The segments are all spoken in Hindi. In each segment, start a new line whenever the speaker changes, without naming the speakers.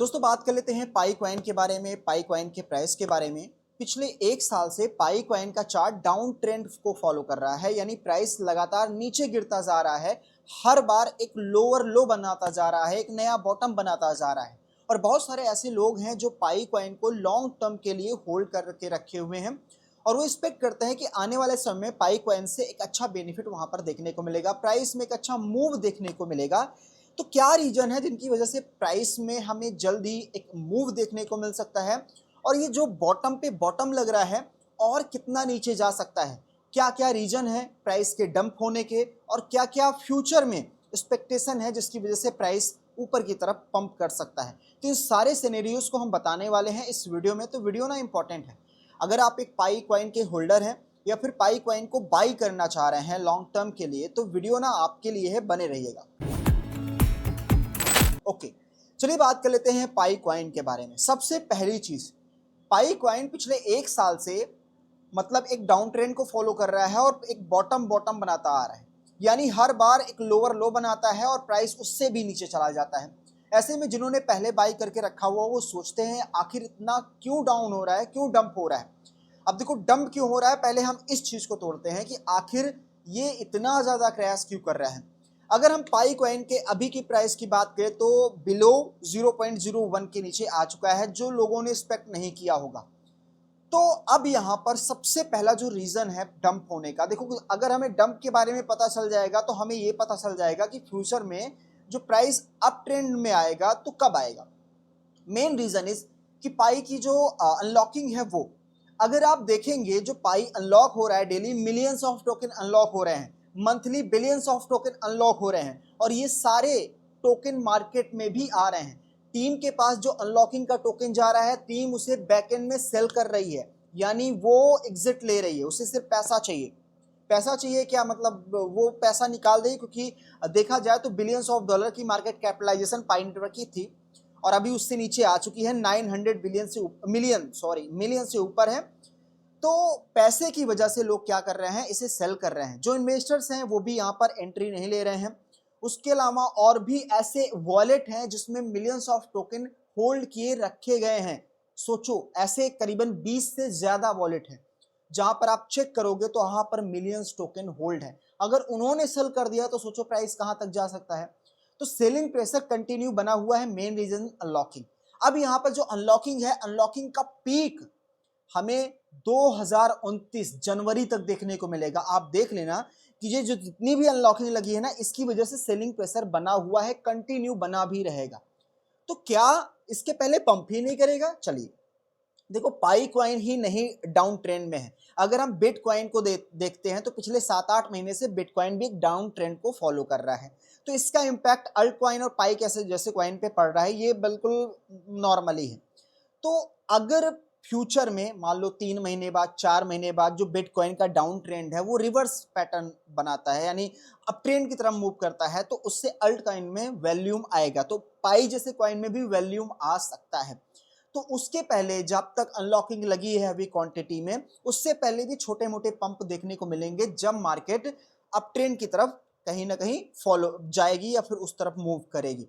दोस्तों बात कर लेते हैं पाई कॉइन के बारे में, पाई कॉइन के प्राइस के बारे में। पिछले एक साल से पाई कॉइन का चार्ट डाउन ट्रेंड को फॉलो कर रहा है, यानी प्राइस लगातार नीचे गिरता जा रहा है। हर बार एक लोअर लो बनाता जा रहा है, एक नया बॉटम बनाता जा रहा है। और बहुत सारे ऐसे लोग हैं जो पाई कॉइन को लॉन्ग टर्म के लिए होल्ड करके रखे हुए हैं और वो एक्सपेक्ट करते हैं कि आने वाले समय में पाई कॉइन से एक अच्छा बेनिफिट वहां पर देखने को मिलेगा, प्राइस में एक अच्छा मूव देखने को मिलेगा। तो क्या रीजन है जिनकी वजह से प्राइस में हमें जल्द ही एक मूव देखने को मिल सकता है, और ये जो बॉटम पे बॉटम लग रहा है और कितना नीचे जा सकता है? क्या क्या रीजन है प्राइस के डंप होने के, और क्या क्या फ्यूचर में एक्सपेक्टेशन है जिसकी वजह से प्राइस ऊपर की तरफ पंप कर सकता है? तो इन सारे सिनेरियोज को हम बताने वाले हैं इस वीडियो में। तो वीडियो ना इंपॉर्टेंट है। अगर आप एक पाई कॉइन के होल्डर हैं या फिर पाई कॉइन को बाई करना चाह रहे हैं लॉन्ग टर्म के लिए, तो वीडियो ना आपके लिए है, बने रहिएगा। ओके, चलिए बात कर लेते हैं पाई कॉइन के बारे में। सबसे पहली चीज, पाई कॉइन पिछले एक साल से मतलब एक डाउन ट्रेंड को फॉलो कर रहा है और एक बॉटम बॉटम बनाता आ रहा है, यानी हर बार एक लोअर लो बनाता है और प्राइस उससे भी नीचे चला जाता है। ऐसे में जिन्होंने पहले बाई करके रखा हुआ वो सोचते हैं आखिर इतना क्यों डाउन हो रहा है, क्यों डंप हो रहा है। अब देखो डंप क्यों हो रहा है, पहले हम इस चीज को तोड़ते हैं कि आखिर ये इतना ज्यादा क्रैश क्यों कर रहा है। अगर हम पाई कॉइन के अभी की प्राइस की बात करें तो बिलो 0.01 के नीचे आ चुका है, जो लोगों ने एक्सपेक्ट नहीं किया होगा। तो अब यहां पर सबसे पहला जो रीजन है डंप होने का, देखो अगर हमें डंप के बारे में पता चल जाएगा तो हमें यह पता चल जाएगा कि फ्यूचर में जो प्राइस अप ट्रेंड में आएगा तो कब आएगा। मेन रीजन इज कि पाई की जो अनलॉकिंग है वो, अगर आप देखेंगे जो पाई अनलॉक हो रहा है, daily millions of token unlock हो रहे हैं, monthly billions of token unlock हो रहे हैं, और ये सारे टोकन मार्केट में भी आ रहे हैं। टीम के पास जो अनलॉकिंग का टोकन जा रहा है, टीम उसे बैकएंड में सेल कर रही है, यानी वो एग्जिट ले रही है, उसे सिर्फ पैसा चाहिए। पैसा चाहिए क्या मतलब, वो पैसा निकाल देगी, क्योंकि देखा जाए तो बिलियंस ऑफ डॉलर की मार्केट कैपिटलाइजेशन पाई नेटवर्क की थी और अभी उससे नीचे आ चुकी है, 900 बिलियन से मिलियन से ऊपर है। तो पैसे की वजह से लोग क्या कर रहे हैं, इसे सेल कर रहे हैं। जो इन्वेस्टर्स हैं वो भी यहाँ पर एंट्री नहीं ले रहे हैं। उसके अलावा और भी ऐसे वॉलेट हैं जिसमें मिलियंस ऑफ टोकन होल्ड किए रखे गए हैं। सोचो, ऐसे करीबन 20 से ज्यादा वॉलेट हैं जहां पर आप चेक करोगे तो वहां पर मिलियंस टोकन होल्ड है। अगर उन्होंने सेल कर दिया तो सोचो प्राइस कहां तक जा सकता है। तो सेलिंग प्रेशर कंटिन्यू बना हुआ है, मेन रीजन अनलॉकिंग। अब यहां पर जो अनलॉकिंग है, अनलॉकिंग का पीक हमें 2029 जनवरी तक देखने को मिलेगा। आप देख लेना कि ये जो जितनी भी अनलॉकिंग लगी है ना, इसकी वजह से सेलिंग प्रेशर बना हुआ है, कंटिन्यू बना भी रहेगा। तो क्या इसके पहले पंप ही नहीं करेगा? चलिए देखो, पाई कॉइन ही नहीं डाउन ट्रेंड में है। अगर हम बिटकॉइन को देखते हैं तो पिछले 7-8 महीने से बिटकॉइन भी एक डाउन ट्रेंड को फॉलो कर रहा है। तो इसका इंपैक्ट अल्ट कॉइन और पाई कैसे जैसे कॉइन पे पड़ रहा है, ये बिल्कुल नॉर्मली है। तो अगर फ्यूचर में मान लो 3 महीने बाद, 4 महीने बाद जो बिटकॉइन का डाउन ट्रेंड है वो रिवर्स पैटर्न बनाता है, यानी अप ट्रेंड की तरफ मूव करता है, तो उससे अल्ट कॉइन में वैल्यूम आएगा, तो पाई जैसे कॉइन में भी वैल्यूम आ सकता है। तो उसके पहले जब तक अनलॉकिंग लगी है अभी क्वांटिटी में, उससे पहले भी छोटे मोटे पंप देखने को मिलेंगे जब मार्केट अप ट्रेंड की तरफ कहीं ना कहीं फॉलो जाएगी या फिर उस तरफ मूव करेगी।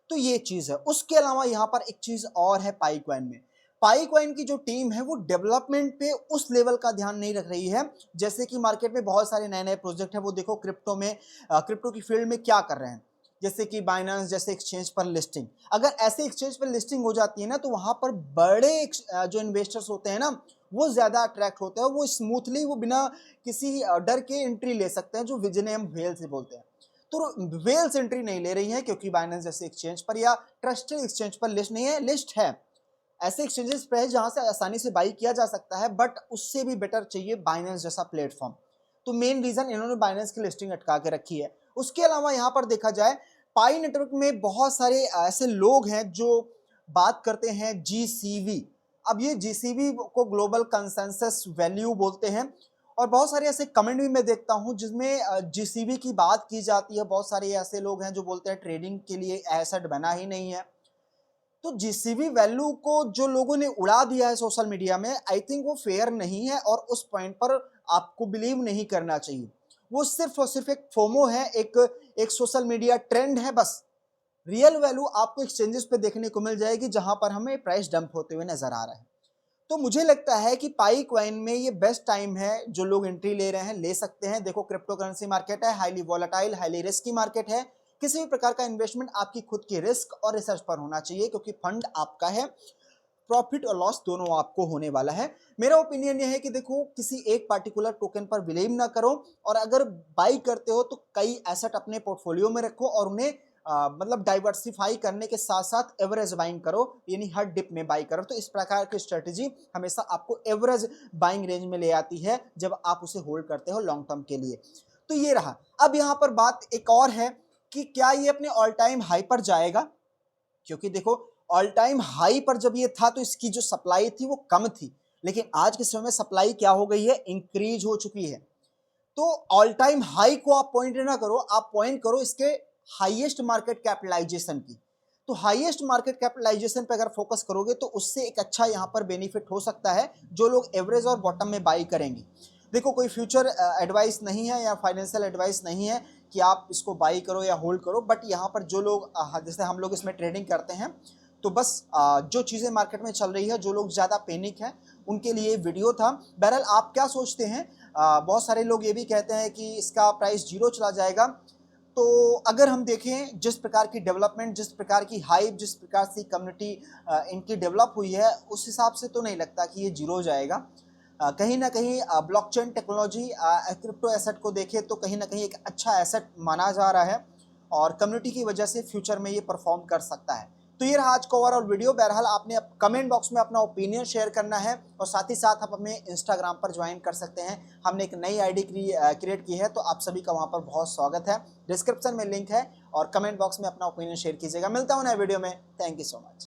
तो ये चीज है। उसके अलावा यहाँ पर एक चीज और है पाई कॉइन में। पाई कॉइन की जो टीम है वो डेवलपमेंट पे उस लेवल का ध्यान नहीं रख रही है। जैसे कि मार्केट में बहुत सारे नए नए प्रोजेक्ट है, वो देखो क्रिप्टो में, क्रिप्टो की फील्ड में क्या कर रहे हैं, जैसे कि बाइनेंस जैसे एक्सचेंज पर लिस्टिंग। अगर ऐसे एक्सचेंज पर लिस्टिंग हो जाती है ना, तो वहां पर बड़े जो इन्वेस्टर्स होते हैं ना, वो ज्यादा अट्रैक्ट होते हैं, वो स्मूथली, वो बिना किसी डर के एंट्री ले सकते हैं, जो जिन्हें हम व्हेल से बोलते हैं। तो व्हेल्स एंट्री नहीं ले रही है क्योंकि बाइनेंस जैसे एक्सचेंज पर या ट्रस्टेड एक्सचेंज पर लिस्ट नहीं है। लिस्ट है, ऐसे एक्सचेंजेस पे है जहां से आसानी से बाई किया जा सकता है, बट उससे भी बेटर चाहिए बाइनेंस जैसा प्लेटफॉर्म। तो मेन रीजन इन्होंने बाइनेंस की लिस्टिंग अटका के रखी है। उसके अलावा यहाँ पर देखा जाए, पाई नेटवर्क में बहुत सारे ऐसे लोग हैं जो बात करते हैं जीसीवी। अब ये जीसीवी को ग्लोबल कंसेंसस वैल्यू बोलते हैं, और बहुत सारे ऐसे कमेंट भी मैं देखता हूं जिसमें जीसीवी की बात की जाती है। बहुत सारे ऐसे लोग हैं जो बोलते हैं ट्रेडिंग के लिए एसेट बना ही नहीं है। तो जीसीवी वैल्यू को जो लोगों ने उड़ा दिया है सोशल मीडिया में, आई थिंक वो फेयर नहीं है और उस पॉइंट पर आपको बिलीव नहीं करना चाहिए। वो सिर्फ और सिर्फ एक फोमो है, एक सोशल मीडिया ट्रेंड है बस। रियल वैल्यू आपको एक्सचेंजेस पे देखने को मिल जाएगी जहां पर हमें प्राइस डंप होते हुए नजर आ रहा है। तो मुझे लगता है कि पाई कॉइन में ये बेस्ट टाइम है, जो लोग एंट्री ले रहे हैं ले सकते हैं। देखो क्रिप्टो करेंसी मार्केट है, highly volatile, highly risky market है। किसी भी प्रकार का इन्वेस्टमेंट आपकी खुद की रिस्क और रिसर्च पर होना चाहिए, क्योंकि फंड आपका है, प्रॉफिट और लॉस दोनों आपको होने वाला है। मेरा ओपिनियन यह है कि देखो किसी एक पार्टिकुलर टोकन पर बिलीव ना करो, और अगर बाई करते हो तो कई एसेट अपने पोर्टफोलियो में रखो और उन्हें मतलब डाइवर्सिफाई करने के साथ साथ एवरेज बाइंग करो, यानी हर डिप में बाई करो। तो इस प्रकार की स्ट्रेटेजी हमेशा आपको एवरेज बाइंग रेंज में ले आती है जब आप उसे होल्ड करते हो लॉन्ग टर्म के लिए। तो ये रहा। अब यहाँ पर बात एक और है कि क्या ये अपने ऑल टाइम हाई पर जाएगा, क्योंकि देखो ऑल टाइम हाई पर जब ये था तो इसकी जो सप्लाई थी वो कम थी, लेकिन आज के समय में सप्लाई क्या हो गई है, इंक्रीज हो चुकी है। तो ऑल टाइम हाई को आप पॉइंट ना करो, आप पॉइंट करो इसके हाईएस्ट मार्केट कैपिटलाइजेशन की। तो हाईएस्ट मार्केट कैपिटलाइजेशन पे अगर फोकस करोगे तो उससे एक अच्छा यहां पर बेनिफिट हो सकता है, जो लोग एवरेज और बॉटम में बाई करेंगे। देखो कोई फ्यूचर एडवाइस नहीं है या फाइनेंशियल एडवाइस नहीं है कि आप इसको बाई करो या होल्ड करो, बट यहाँ पर जो लोग जैसे हम लोग इसमें ट्रेडिंग करते हैं, तो बस जो चीज़ें मार्केट में चल रही है, जो लोग ज़्यादा पैनिक हैं उनके लिए वीडियो था। बहरहाल आप क्या सोचते हैं? बहुत सारे लोग ये भी कहते हैं कि इसका प्राइस जीरो चला जाएगा। तो अगर हम देखें जिस प्रकार की डेवलपमेंट, जिस प्रकार की हाइप, जिस प्रकार से कम्युनिटी इनकी डेवलप हुई है, उस हिसाब से तो नहीं लगता कि ये जीरो जाएगा। कहीं ना कहीं ब्लॉकचेन टेक्नोलॉजी क्रिप्टो एसेट को देखें तो कहीं ना कहीं एक अच्छा एसेट माना जा रहा है, और कम्युनिटी की वजह से फ्यूचर में ये परफॉर्म कर सकता है। तो ये रहा आज का ओवरऑल वीडियो। बहरहाल आपने कमेंट बॉक्स में अपना ओपिनियन शेयर करना है, और साथ ही साथ आप हमें इंस्टाग्राम पर ज्वाइन कर सकते हैं। हमने एक नई आईडी क्रिएट की है, तो आप सभी का वहां पर बहुत स्वागत है। डिस्क्रिप्शन में लिंक है, और कमेंट बॉक्स में अपना ओपिनियन शेयर कीजिएगा। मिलता हूं नए वीडियो में। Thank you so much.